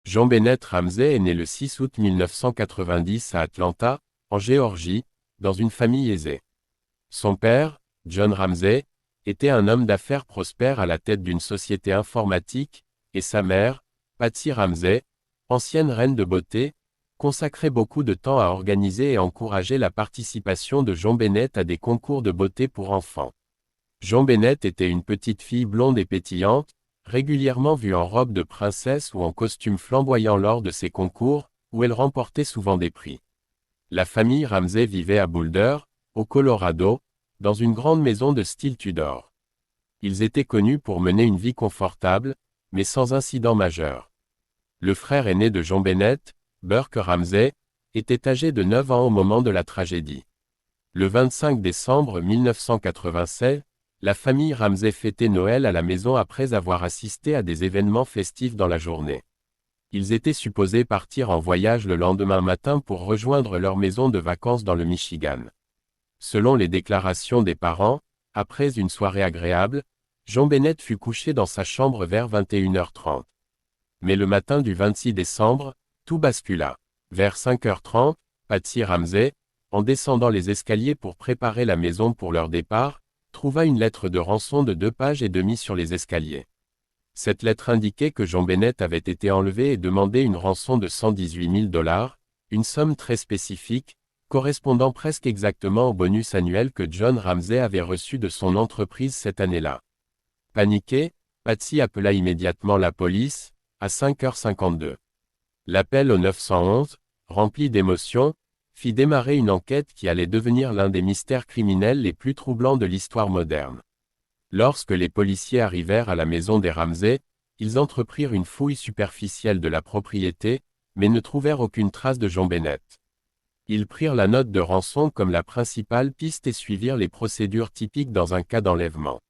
Jean Bennett Ramsey est né le 6 août 1990 à Atlanta, en Géorgie, dans une famille aisée. Son père, John Ramsey, était un homme d'affaires prospère à la tête d'une société informatique, et sa mère, Patsy Ramsey, ancienne reine de beauté, consacrait beaucoup de temps à organiser et encourager la participation de Jean Bennett à des concours de beauté pour enfants. Jean Bennett était une petite fille blonde et pétillante, régulièrement vue en robe de princesse ou en costume flamboyant lors de ses concours, où elle remportait souvent des prix. La famille Ramsey vivait à Boulder, au Colorado, dans une grande maison de style Tudor. Ils étaient connus pour mener une vie confortable, mais sans incident majeur. Le frère aîné de Jean Bennett, Burke Ramsey, était âgé de 9 ans au moment de la tragédie. Le 25 décembre 1987, la famille Ramsey fêtait Noël à la maison après avoir assisté à des événements festifs dans la journée. Ils étaient supposés partir en voyage le lendemain matin pour rejoindre leur maison de vacances dans le Michigan. Selon les déclarations des parents, après une soirée agréable, Jean Bennett fut couché dans sa chambre vers 21h30. Mais le matin du 26 décembre, tout bascula. Vers 5h30, Patsy Ramsey, en descendant les escaliers pour préparer la maison pour leur départ, trouva une lettre de rançon de 2 pages et demie sur les escaliers. Cette lettre indiquait que Jean Bennett avait été enlevé et demandait une rançon de 118 000 $, une somme très spécifique, correspondant presque exactement au bonus annuel que John Ramsey avait reçu de son entreprise cette année-là. Paniquée, Patsy appela immédiatement la police, à 5h52. L'appel au 911, rempli d'émotion, fit démarrer une enquête qui allait devenir l'un des mystères criminels les plus troublants de l'histoire moderne. Lorsque les policiers arrivèrent à la maison des Ramsey, ils entreprirent une fouille superficielle de la propriété, mais ne trouvèrent aucune trace de Jean Bennett. Ils prirent la note de rançon comme la principale piste et suivirent les procédures typiques dans un cas d'enlèvement.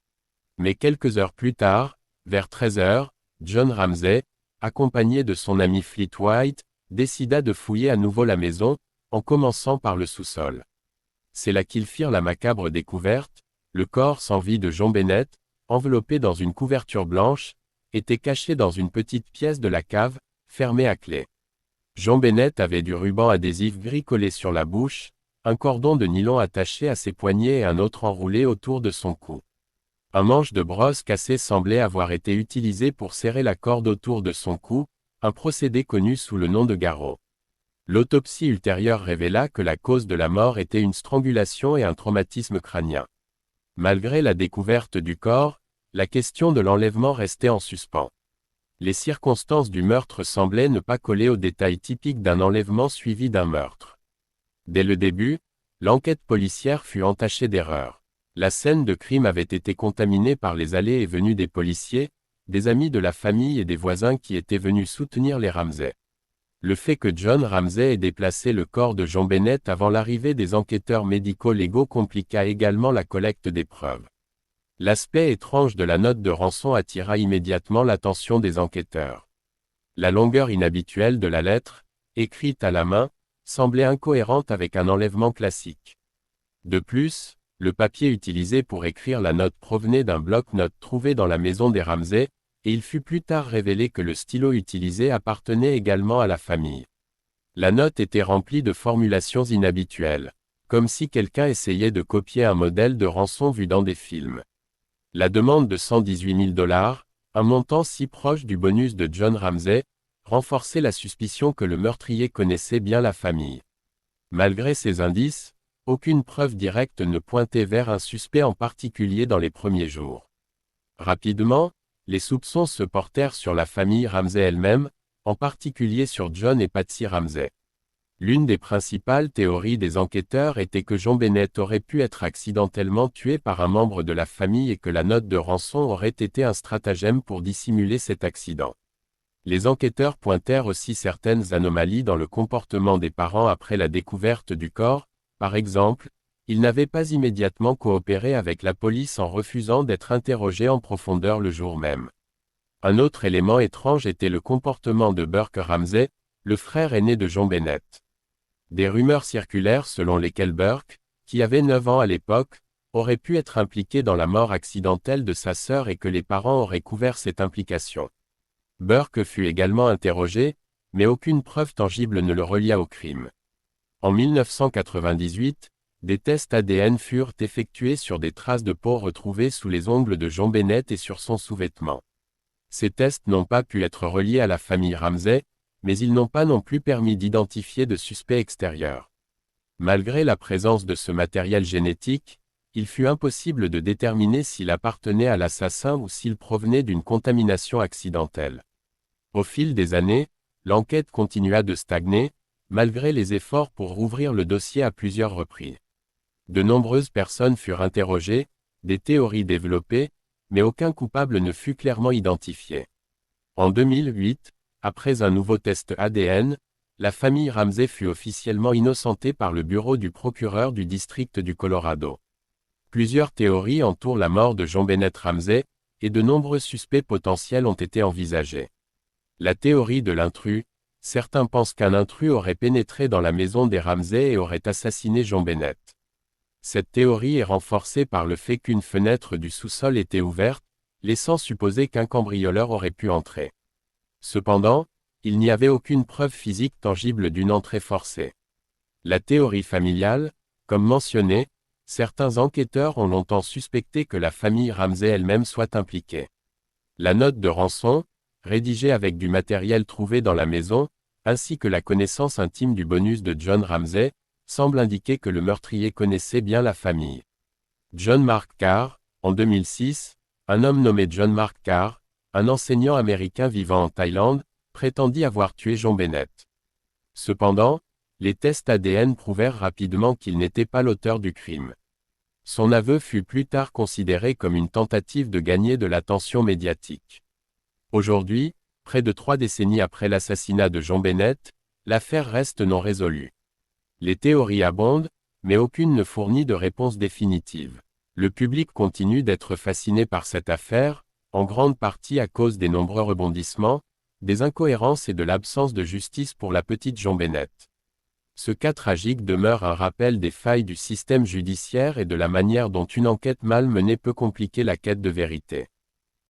Mais quelques heures plus tard, vers 13h, John Ramsey, accompagné de son ami Fleet White, décida de fouiller à nouveau la maison, en commençant par le sous-sol. C'est là qu'ils firent la macabre découverte: le corps sans vie de Jean Bennett, enveloppé dans une couverture blanche, était caché dans une petite pièce de la cave, fermée à clé. Jean Bennett avait du ruban adhésif gris collé sur la bouche, un cordon de nylon attaché à ses poignets et un autre enroulé autour de son cou. Un manche de brosse cassé semblait avoir été utilisé pour serrer la corde autour de son cou, un procédé connu sous le nom de garrot. L'autopsie ultérieure révéla que la cause de la mort était une strangulation et un traumatisme crânien. Malgré la découverte du corps, la question de l'enlèvement restait en suspens. Les circonstances du meurtre semblaient ne pas coller aux détails typiques d'un enlèvement suivi d'un meurtre. Dès le début, l'enquête policière fut entachée d'erreurs. La scène de crime avait été contaminée par les allées et venues des policiers, des amis de la famille et des voisins qui étaient venus soutenir les Ramsey. Le fait que John Ramsey ait déplacé le corps de Jean Bennett avant l'arrivée des enquêteurs médico-légaux compliqua également la collecte des preuves. L'aspect étrange de la note de rançon attira immédiatement l'attention des enquêteurs. La longueur inhabituelle de la lettre, écrite à la main, semblait incohérente avec un enlèvement classique. De plus, le papier utilisé pour écrire la note provenait d'un bloc-notes trouvé dans la maison des Ramsey, et il fut plus tard révélé que le stylo utilisé appartenait également à la famille. La note était remplie de formulations inhabituelles, comme si quelqu'un essayait de copier un modèle de rançon vu dans des films. La demande de 118 000 $, un montant si proche du bonus de John Ramsey, renforçait la suspicion que le meurtrier connaissait bien la famille. Malgré ces indices, aucune preuve directe ne pointait vers un suspect en particulier dans les premiers jours. Rapidement, les soupçons se portèrent sur la famille Ramsey elle-même, en particulier sur John et Patsy Ramsey. L'une des principales théories des enquêteurs était que Jean Bennett aurait pu être accidentellement tué par un membre de la famille et que la note de rançon aurait été un stratagème pour dissimuler cet accident. Les enquêteurs pointèrent aussi certaines anomalies dans le comportement des parents après la découverte du corps. Par exemple, ils n'avaient pas immédiatement coopéré avec la police en refusant d'être interrogés en profondeur le jour même. Un autre élément étrange était le comportement de Burke Ramsey, le frère aîné de Jean Bennett. Des rumeurs circulèrent selon lesquelles Burke, qui avait 9 ans à l'époque, aurait pu être impliqué dans la mort accidentelle de sa sœur et que les parents auraient couvert cette implication. Burke fut également interrogé, mais aucune preuve tangible ne le relia au crime. En 1998, des tests ADN furent effectués sur des traces de peau retrouvées sous les ongles de John Bennett et sur son sous-vêtement. Ces tests n'ont pas pu être reliés à la famille Ramsey, mais ils n'ont pas non plus permis d'identifier de suspects extérieurs. Malgré la présence de ce matériel génétique, il fut impossible de déterminer s'il appartenait à l'assassin ou s'il provenait d'une contamination accidentelle. Au fil des années, l'enquête continua de stagner, malgré les efforts pour rouvrir le dossier à plusieurs reprises. De nombreuses personnes furent interrogées, des théories développées, mais aucun coupable ne fut clairement identifié. En 2008, après un nouveau test ADN, la famille Ramsey fut officiellement innocentée par le bureau du procureur du district du Colorado. Plusieurs théories entourent la mort de John Bennett Ramsey, et de nombreux suspects potentiels ont été envisagés. La théorie de l'intrus, certains pensent qu'un intrus aurait pénétré dans la maison des Ramsey et aurait assassiné John Bennett. Cette théorie est renforcée par le fait qu'une fenêtre du sous-sol était ouverte, laissant supposer qu'un cambrioleur aurait pu entrer. Cependant, il n'y avait aucune preuve physique tangible d'une entrée forcée. La théorie familiale, comme mentionné, certains enquêteurs ont longtemps suspecté que la famille Ramsey elle-même soit impliquée. La note de rançon, rédigée avec du matériel trouvé dans la maison, ainsi que la connaissance intime du bonus de John Ramsey, semble indiquer que le meurtrier connaissait bien la famille. John Mark Carr, en 2006, un homme nommé John Mark Carr, un enseignant américain vivant en Thaïlande, prétendit avoir tué John Bennett. Cependant, les tests ADN prouvèrent rapidement qu'il n'était pas l'auteur du crime. Son aveu fut plus tard considéré comme une tentative de gagner de l'attention médiatique. Aujourd'hui, près de 3 décennies après l'assassinat de John Bennett, l'affaire reste non résolue. Les théories abondent, mais aucune ne fournit de réponse définitive. Le public continue d'être fasciné par cette affaire, en grande partie à cause des nombreux rebondissements, des incohérences et de l'absence de justice pour la petite John Bennett. Ce cas tragique demeure un rappel des failles du système judiciaire et de la manière dont une enquête mal menée peut compliquer la quête de vérité.